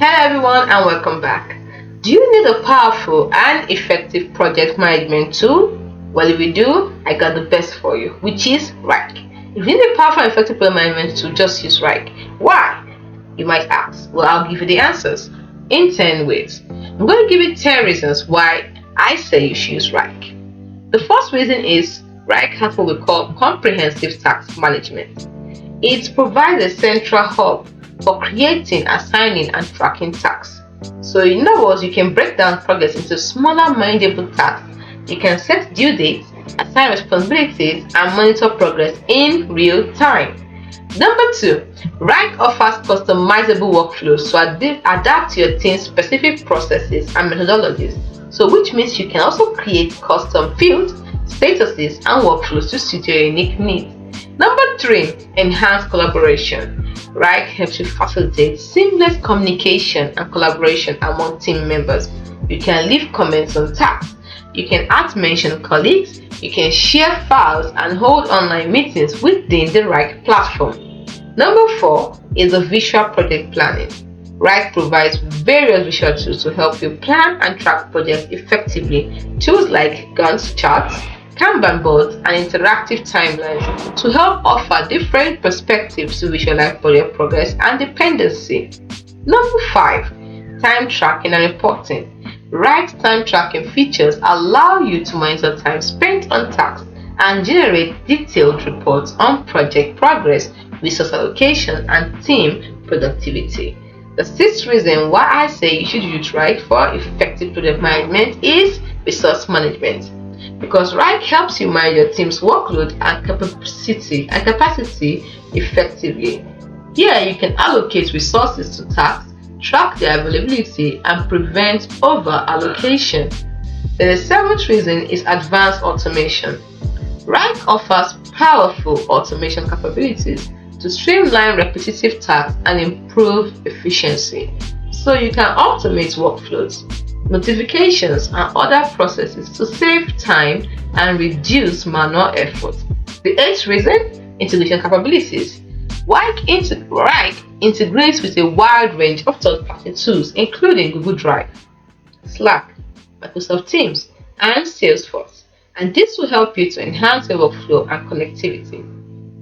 Hello everyone and welcome back. Do you need a powerful and effective project management tool? Well, if you do, I got the best for you, which is Wrike. If you need a powerful and effective project management tool, just use Wrike. Why? You might ask. Well, I'll give you the answers in 10 ways. I'm going to give you 10 reasons why I say you should use Wrike. The first reason is Wrike has what we call comprehensive task management. It provides a central hub for creating, assigning, and tracking tasks. So in other words, you can break down progress into smaller, manageable tasks. You can set due dates, assign responsibilities, and monitor progress in real time. Number 2, Wrike offers customizable workflows to adapt to your team's specific processes and methodologies. So which means you can also create custom fields, statuses, and workflows to suit your unique needs. Number 3, enhanced collaboration. Wrike helps you facilitate seamless communication and collaboration among team members. You can leave comments on tasks. You can mention colleagues. You can share files and hold online meetings within the Wrike platform. Number 4 is the visual project planning. Wrike provides various visual tools to help you plan and track projects effectively. Tools like Gantt charts, Kanban boards, and interactive timelines to help offer different perspectives to visualize project progress and dependency. Number 5, time tracking and reporting. Wrike's time tracking features allow you to monitor time spent on tasks and generate detailed reports on project progress, resource allocation, and team productivity. The 6th reason why I say you should use Wrike for effective project management is resource management. Because Wrike helps you manage your team's workload and capacity effectively. Here you can allocate resources to tasks, track their availability, and prevent over-allocation. The 7th reason is advanced automation. Wrike offers powerful automation capabilities to streamline repetitive tasks and improve efficiency. So you can automate workflows, notifications, and other processes to save time and reduce manual effort. The 8th reason, integration capabilities. Wrike integrates with a wide range of third-party tools, including Google Drive, Slack, Microsoft Teams, and Salesforce. And this will help you to enhance your workflow and connectivity.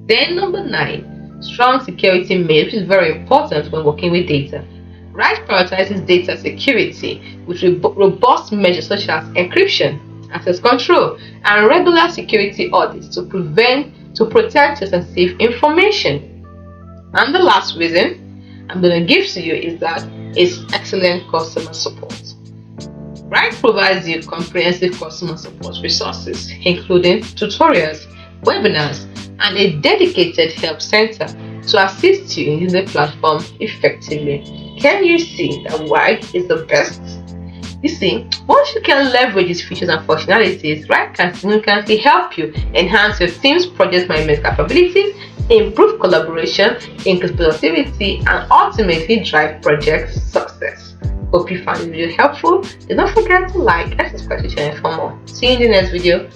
Then number 9, strong security measures, which is very important when working with data. Wrike prioritizes data security with robust measures such as encryption, access control, and regular security audits to protect your sensitive information. And the last reason I'm going to give to you is excellent customer support. Wrike provides you comprehensive customer support resources, including tutorials, webinars, and a dedicated help center to assist you in using the platform effectively. Can you see that Wrike is the best? You see, once you can leverage its features and functionalities, Wrike can significantly help you enhance your team's project management capabilities, improve collaboration, increase productivity, and ultimately drive project success. Hope you found this video helpful. Do not forget to like and subscribe to the channel for more. See you in the next video.